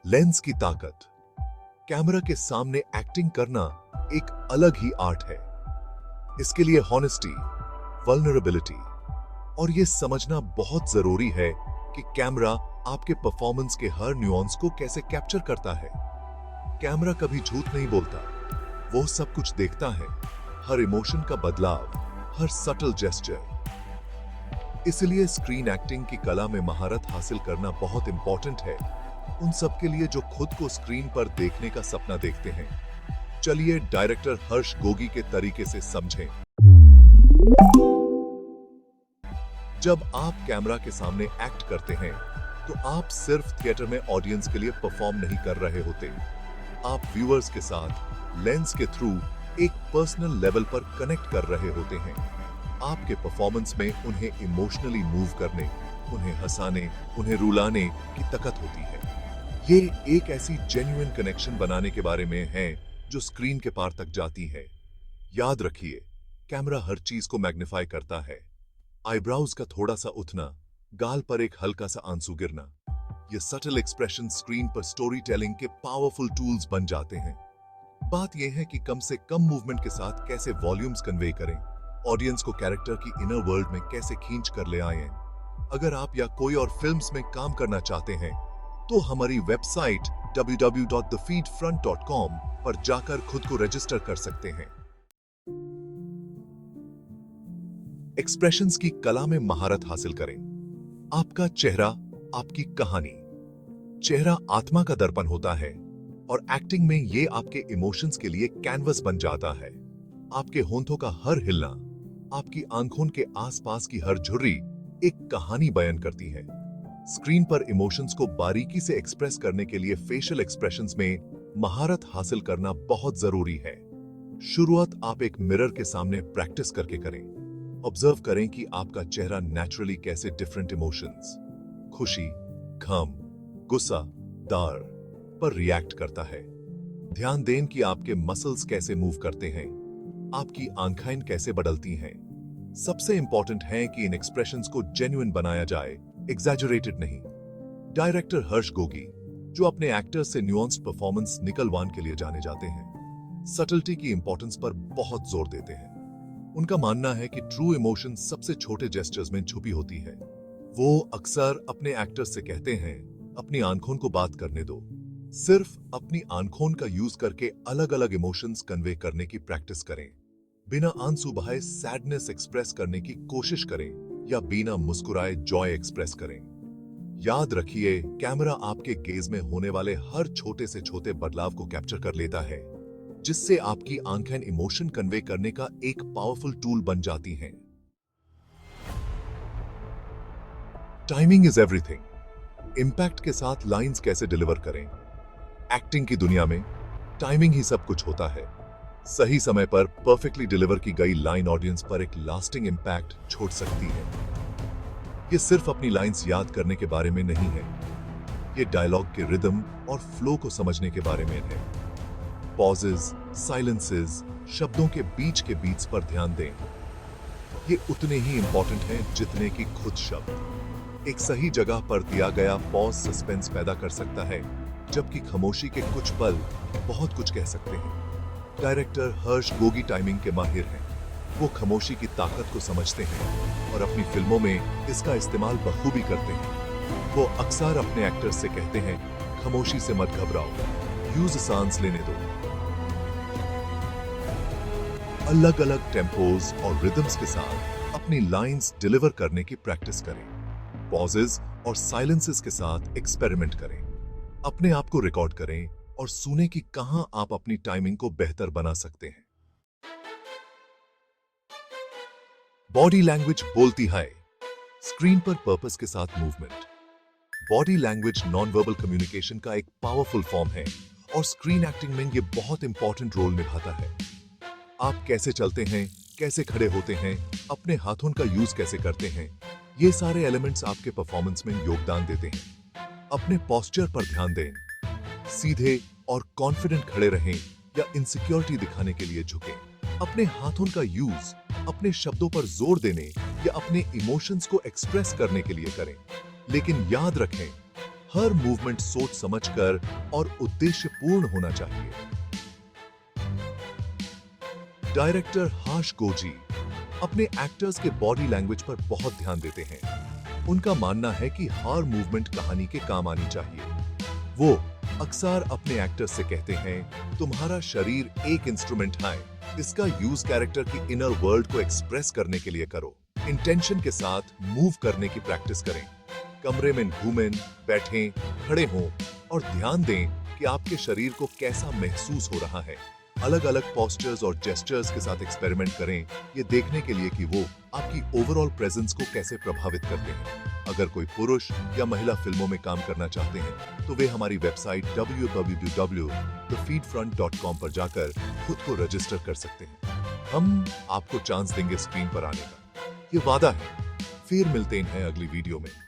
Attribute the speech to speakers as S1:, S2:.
S1: Lens की ताकत। Camera के सामने एक्टिंग करना एक अलग ही आर्ट है। इसके लिए हॉनेस्टी, वल्नरेबिलिटी और यह समझना बहुत जरूरी है कि कैमरा आपके परफॉर्मेंस के हर न्यूआंस को कैसे कैप्चर करता है। कैमरा कभी झूठ नहीं बोलता, वो सब कुछ देखता है, हर इमोशन का बदलाव, हर सटल जेस्चर। इसलिए स्क्रीन एक्टिंग की कला में महारत हासिल करना बहुत इंपॉर्टेंट है उन सब के लिए जो खुद को स्क्रीन पर देखने का सपना देखते हैं। चलिए डायरेक्टर हर्ष गोगी के तरीके से समझें। जब आप कैमरा के सामने एक्ट करते हैं तो आप सिर्फ थिएटर में ऑडियंस के लिए परफॉर्म नहीं कर रहे होते, आप व्यूअर्स के साथ लेंस के थ्रू एक पर्सनल लेवल पर कनेक्ट कर रहे होते हैं। आपके परफॉर्मेंस में उन्हें इमोशनली मूव करने, उन्हें हंसाने, उन्हें रुलाने की ताकत होती है। ये एक ऐसी जेन्युइन कनेक्शन बनाने के बारे में है जो स्क्रीन के पार तक जाती है। याद रखिए, कैमरा हर चीज को मैग्नीफाई करता है। आईब्राउज का थोड़ा सा उठना, गाल पर एक हल्का सा आंसू गिरना, ये सटल एक्सप्रेशन स्क्रीन पर स्टोरी टेलिंग के पावरफुल टूल्स बन जाते हैं। बात यह है कि कम से कम मूवमेंट के साथ कैसे वॉल्यूम्स कन्वे करें, ऑडियंस को कैरेक्टर की इनर वर्ल्ड में कैसे खींच कर ले आए। अगर आप या कोई और फिल्म्स में काम करना चाहते हैं तो हमारी वेबसाइट www.thefeedfront.com पर जाकर खुद को रजिस्टर कर सकते हैं। एक्सप्रेशंस की कला में महारत हासिल करें। आपका चेहरा आपकी कहानी। चेहरा आत्मा का दर्पण होता है और एक्टिंग में ये आपके इमोशंस के लिए कैनवस बन जाता है। आपके होंठों का हर हिलना, आपकी आंखों के आसपास की हर झुर्री एक कहानी बयान करती है। स्क्रीन पर इमोशंस को बारीकी से एक्सप्रेस करने के लिए फेशियल एक्सप्रेशंस में महारत हासिल करना बहुत जरूरी है। शुरुआत आप एक मिरर के सामने प्रैक्टिस करके करें। ऑब्जर्व करें कि आपका चेहरा नेचुरली कैसे डिफरेंट इमोशंस, खुशी, गम, गुस्सा, डर पर रिएक्ट करता है। ध्यान दें कि आपके मसल्स कैसे मूव करते हैं, आपकी आंखें कैसे बदलती हैं। सबसे इंपॉर्टेंट है कि इन एक्सप्रेशंस को जेन्युइन बनाया जाए, एग्जैजरेटेड नहीं। डायरेक्टर हर्ष गोगी, जो अपने एक्टर्स से न्यूआंस्ड परफॉर्मेंस निकलवाने के लिए जाने जाते हैं, सटलिटी की इंपॉर्टेंस पर बहुत जोर देते हैं। उनका मानना है कि ट्रू इमोशन सबसे छोटे जेस्चर्स में छुपी होती है। वो अक्सर अपने एक्टर्स से कहते हैं, अपनी आंखों को बात करने दो। सिर्फ अपनी आंखों का यूज करके अलग अलग इमोशंस कन्वे करने की प्रैक्टिस करें। बिना आंसू बहाए सैडनेस एक्सप्रेस करने की कोशिश करें या बिना मुस्कुराए जॉय एक्सप्रेस करें। याद रखिए, कैमरा आपके गेज में होने वाले हर छोटे से छोटे बदलाव को कैप्चर कर लेता है, जिससे आपकी आंखें इमोशन कन्वे करने का एक पावरफुल टूल बन जाती हैं। Timing is everything. इंपैक्ट के साथ लाइंस कैसे डिलीवर करें। एक्टिंग की दुनिया में टाइमिंग ही सब कुछ होता है। सही समय पर परफेक्टली डिलीवर की गई लाइन ऑडियंस पर एक लास्टिंग इंपैक्ट छोड़ सकती है। ये सिर्फ अपनी लाइंस याद करने के बारे में नहीं है, ये डायलॉग के रिदम और फ्लो को समझने के बारे में है। पॉजेस, साइलेंसेस, शब्दों के बीच पर ध्यान दें। ये उतने ही इंपॉर्टेंट हैं जितने कि खुद शब्द। एक सही जगह पर दिया गया पॉज सस्पेंस पैदा कर सकता है, जबकि खामोशी के कुछ पल बहुत कुछ कह सकते हैं। डायरेक्टर हर्ष गोगी टाइमिंग के माहिर हैं। वो खामोशी की ताकत को समझते हैं और अपनी फिल्मों में इसका इस्तेमाल बखूबी करते हैं। वो अक्सर अपने एक्टर्स से कहते हैं, खामोशी से मत घबराओ, यूज सांस लेने दो। अलग अलग टेम्पोज और रिदम्स के साथ अपनी लाइंस डिलीवर करने की प्रैक्टिस करें। पॉजेस और साइलेंसेस के साथ एक्सपेरिमेंट करें। अपने आप को रिकॉर्ड करें और सुने कि कहां आप अपनी टाइमिंग को बेहतर बना सकते हैं। बॉडी लैंग्वेज बोलती है। स्क्रीन पर पर्पस के साथ movement. Body language non verbal communication का एक पावरफुल फॉर्म है और स्क्रीन एक्टिंग में यह बहुत इंपॉर्टेंट रोल निभाता है। आप कैसे चलते हैं, कैसे खड़े होते हैं, अपने हाथों का यूज कैसे करते हैं, ये सारे एलिमेंट्स आपके परफॉर्मेंस में योगदान देते हैं। अपने पोस्चर पर ध्यान दें। सीधे और कॉन्फिडेंट खड़े रहें या इनसिक्योरिटी दिखाने के लिए झुकें। अपने हाथों का यूज अपने शब्दों पर जोर देने या अपने इमोशंस को एक्सप्रेस करने के लिए करें। लेकिन याद रखें, हर मूवमेंट सोच समझकर और उद्देश्यपूर्ण होना चाहिए। डायरेक्टर हाश गोजी अपने एक्टर्स के बॉडी लैंग्वेज पर बहुत ध्यान देते हैं। उनका मानना है कि हर मूवमेंट कहानी के काम आनी चाहिए। वो अक्सर अपने एक्टर्स से कहते हैं, तुम्हारा शरीर एक इंस्ट्रूमेंट है, इसका यूज कैरेक्टर की इनर वर्ल्ड को एक्सप्रेस करने के लिए करो। इंटेंशन के साथ मूव करने की प्रैक्टिस करें। कमरे में घूमें, बैठें, खड़े हों और ध्यान दें कि आपके शरीर को कैसा महसूस हो रहा है। अलग अलग पोस्चर्स और जेस्चर्स के साथ एक्सपेरिमेंट करें, ये देखने के लिए कि वो आपकी ओवरऑल प्रेजेंस को कैसे प्रभावित करते हैं। अगर कोई पुरुष या महिला फिल्मों में काम करना चाहते हैं तो वे हमारी वेबसाइट www.thefeedfront.com पर जाकर खुद को रजिस्टर कर सकते हैं। हम आपको चांस देंगे स्क्रीन पर आने का, ये वादा है। फिर मिलते हैं अगली वीडियो में।